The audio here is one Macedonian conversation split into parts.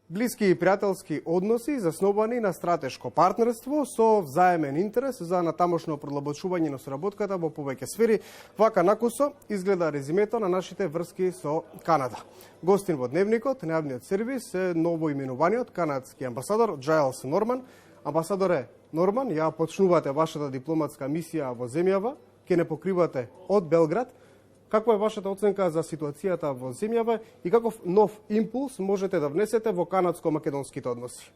Блиски и пријателски односи засновани на стратешко партнерство со взаемен интерес за натамошно продлабочување на соработката во повеќе сфери. Вака накусо изгледа резимето на нашите врски со Канада. Гостин во Дневникот, најавниот сервис е новоименуваниот канадски амбасадор Джайлс Норман. Амбасадоре Норман, ја почнувате вашата дипломатска мисија во земјава, ќе не покривате од Белград. Каква е вашата оценка за ситуацијата во земјава и каков нов импулс можете да внесете во канадско-македонските односи?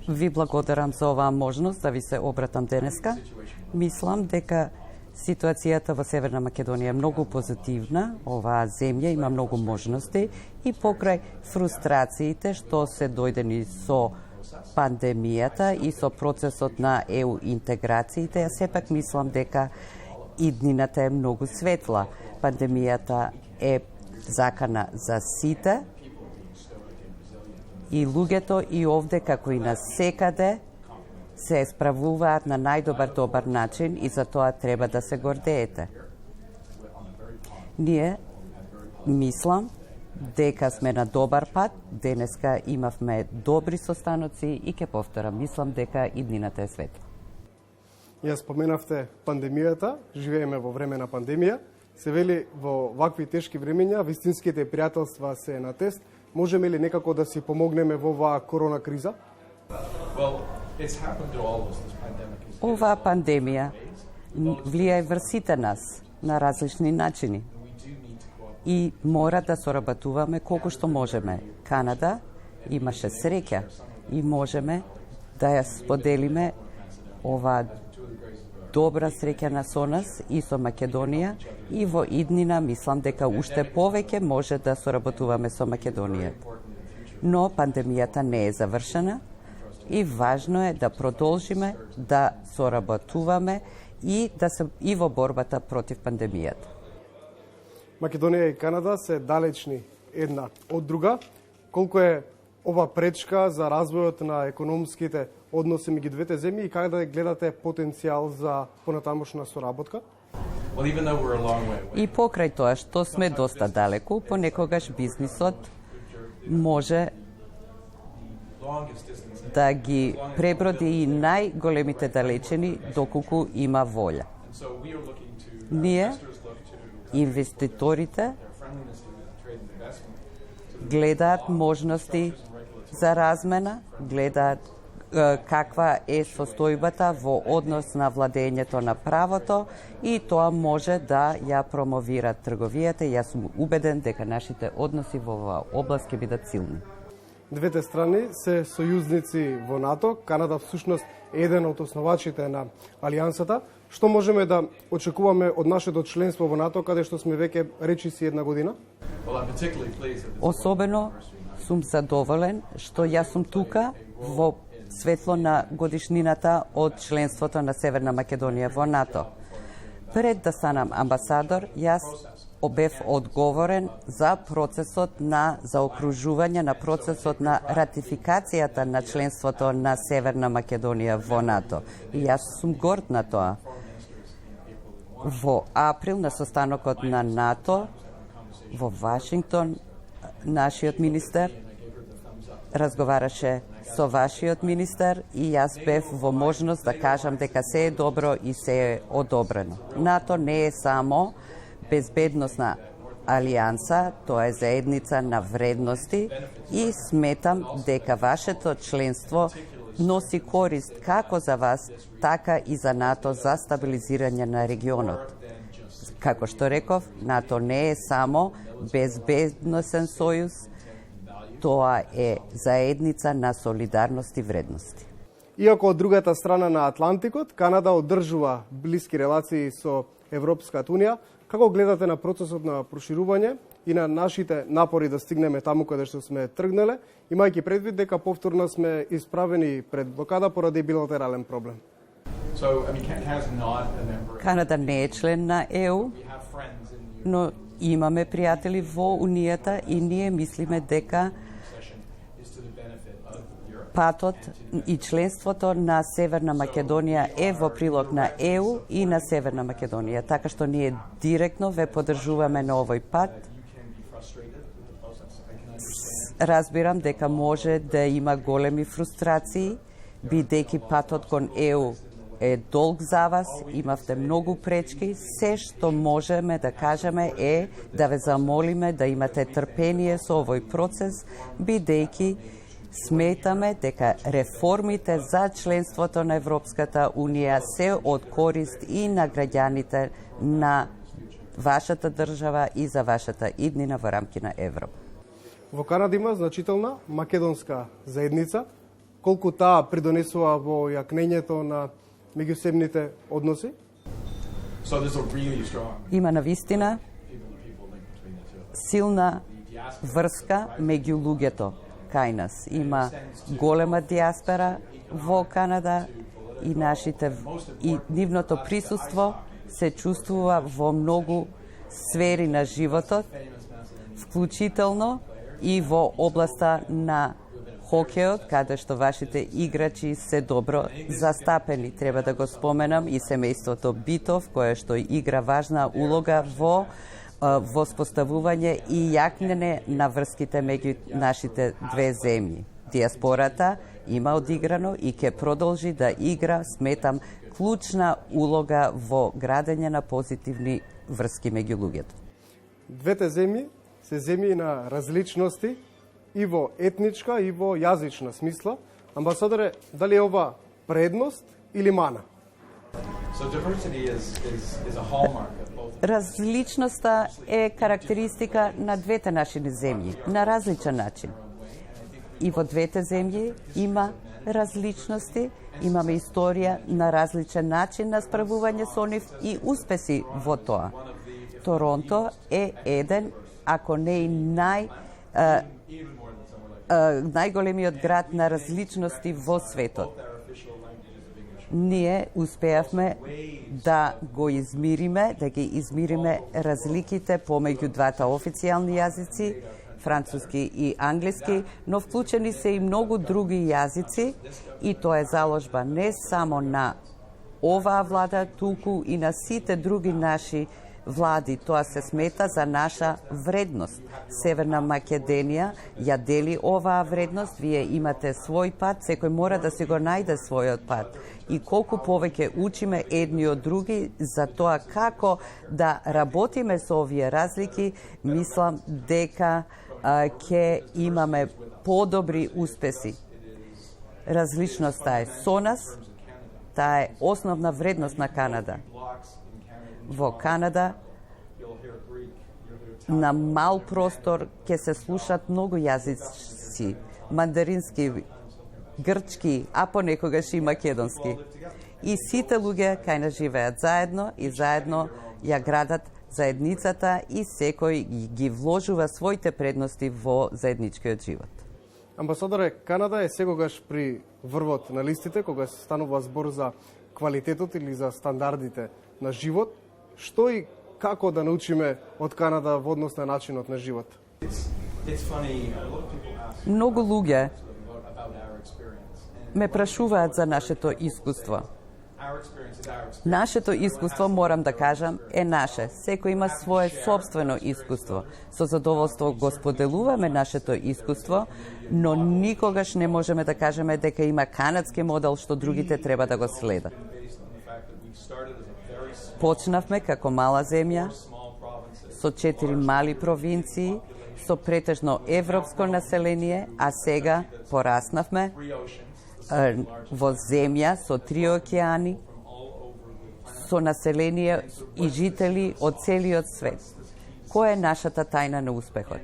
Ви благодарам за оваа можност да ви се обратам денеска. Мислам дека ситуацијата во Северна Македонија е многу позитивна. Оваа земја има многу можности и покрај фрустрациите што се дојдени со пандемијата и со процесот на ЕУ интеграциите, ја сепак мислам дека иднината е многу светла. Пандемијата е закана за сите и луѓето и овде, како и на секаде, се справуваат на добар начин и за тоа треба да се гордеете. Ние мислам дека сме на добар пат, денеска имавме добри состаноци и ќе повторам, мислам дека иднината е светла. Ја споменавте пандемијата, живееме во време на пандемија. Се вели во вакви тешки времења вистинските пријателства се на тест. Можеме ли некако да си помогнеме во оваа корона криза? Оваа пандемија влијае врз сите нас на различни начини. И мора да соработуваме колку што можеме. Канада имаше среќа и можеме да ја споделиме оваа добра среќа со нас и со Македонија и во иднина мислам дека уште повеќе може да соработуваме со Македонија. Но пандемијата не е завршена и важно е да продолжиме да соработуваме и да се и во борбата против пандемијата. Македонија и Канада се далечни една од друга. Колку е ова пречка за развојот на економските односи меѓу двете земји и како да гледате потенцијал за понатамошна соработка? И покрај тоа што сме доста далеку, понекогаш бизнисот може да ги преброди и најголемите далечини доколку има волја. Ние, инвеститорите, гледаат можности за размена, гледаат каква е состојбата во однос на владењето на правото и тоа може да ја промовира трговијата и јас сум убеден дека нашите односи во оваа област ќе бидат силни. Двете страни се сојузници во НАТО. Канада всушност е еден од основачите на алијансата. Што можеме да очекуваме од нашето членство во НАТО, каде што сме веќе речиси една година? Особено сум задоволен што јас сум тука во светло на годишнината од членството на Северна Македонија во НАТО. Пред да станам амбасадор, јас бев одговорен за процесот на заокружување на процесот на ратификацијата на членството на Северна Македонија во НАТО. И јас сум горд на тоа. Во април на состанокот на НАТО во Вашингтон, нашиот министер разговараше со вашиот министер и јас бев во можност да кажам дека се е добро и се е одобрено. НАТО не е само безбедносна алијанса, тоа е заедница на вредности и сметам дека вашето членство носи корист како за вас, така и за НАТО за стабилизирање на регионот. Како што реков, НАТО не е само безбедносен сојуз, тоа е заедница на солидарност и вредности. Иако од другата страна на Атлантикот, Канада одржува блиски релации со Европската Унија, како гледате на процесот на проширување и на нашите напори да стигнеме таму каде што сме тргнале, имајќи предвид дека повторно сме исправени пред блокада поради билатерален проблем? Канада не е член на ЕУ, но имаме пријатели во Унијата и ние мислиме дека патот и членството на Северна Македонија е во прилог на ЕУ и на Северна Македонија, така што ние директно ве поддржуваме на овој пат разбирам дека може да има големи фрустрации, бидејќи патот кон ЕУ е долг за вас, имавте многу пречки. Се што можеме да кажеме е да ве замолиме да имате трпение со овој процес, бидејќи сметаме дека реформите за членството на Европската Унија се од корист и на граѓаните на вашата држава и за вашата иднина во рамки на Европа. Во Канада има значителна македонска заедница. Колку таа придонесува во јакнењето на меѓусебните односи? Има навистина силна врска меѓу луѓето кај нас. Има голема диаспора во Канада и нивното присуство се чувствува во многу сфери на животот, вклучително и во областа на хокеот, каде што вашите играчи се добро застапени. Треба да го споменам и семејството Битов, кое што игра важна улога во воспоставување и јакнење на врските меѓу нашите две земји. Диаспората има одиграно и ќе продолжи да игра, сметам, клучна улога во градење на позитивни врски меѓу луѓето. Двете земји се земји на различности и во етничка и во јазична смисла. Амбасадоре, дали е ова предност или мана? Различноста е карактеристика на двете наши земји, на различен начин. И во двете земји има различности, имаме историја на различен начин на справување со нив и успеси во тоа. Торонто е еден, ако не и најголемиот град на различности во светот. Ние успеавме да го измириме, да ги измириме разликите помеѓу двата официјални јазици, француски и англиски, но вклучени се и многу други јазици и тоа е заложба не само на оваа влада, туку и на сите други наши влади. Тоа се смета за наша вредност. Северна Македонија ја дели оваа вредност, вие имате свој пат, секој мора да си го најде својот пат. И колку повеќе учиме едни од други за тоа како да работиме со овие разлики, мислам дека ќе имаме подобри успеси. Различноста е со нас, таа е основна вредност на Канада. Во Канада на мал простор ќе се слушат многу јазици, мандарински, грчки, а понекогаш и македонски. И сите луѓе кај нас живеат заедно и заедно ја градат заедницата и секој ги вложува своите предности во заедничкиот живот. Амбасадоре, Канада е секогаш при врвот на листите кога се станува збор за квалитетот или за стандардите на живот. Што и како да научиме од Канада во однос на начинот на живот? Многу луѓе ме прашуваат за нашето искуство. Нашето искуство, морам да кажам, е наше. Секој има свое собствено искуство. Со задоволство го споделуваме нашето искуство, но никогаш не можеме да кажеме дека има канадски модел што другите треба да го следат. Почнавме како мала земја, со 4 мали провинции, со претежно европско население, а сега пораснавме во земја со 3 океани, со население и жители од целиот свет. Која е нашата тајна на успехот?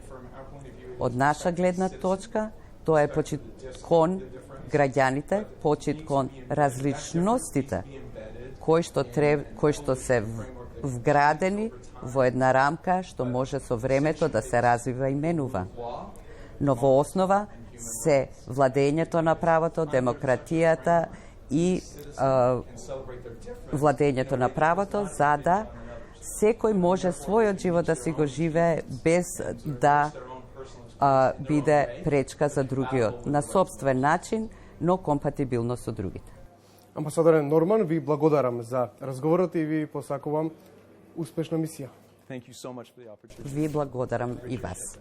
Од наша гледна точка, тоа е почит кон граѓаните, почит кон различностите, кои што се вградени во една рамка што може со времето да се развива и менува. Но во основа се владењето на правото, демократијата и владењето на правото, за да секој може својот живот да си го живее без да биде пречка за другиот, на собствен начин, но компатибилно со другите. Амбасадоре Норман, ви благодарам за разговорот и ви посакувам успешна мисија. Ви благодарам и вас.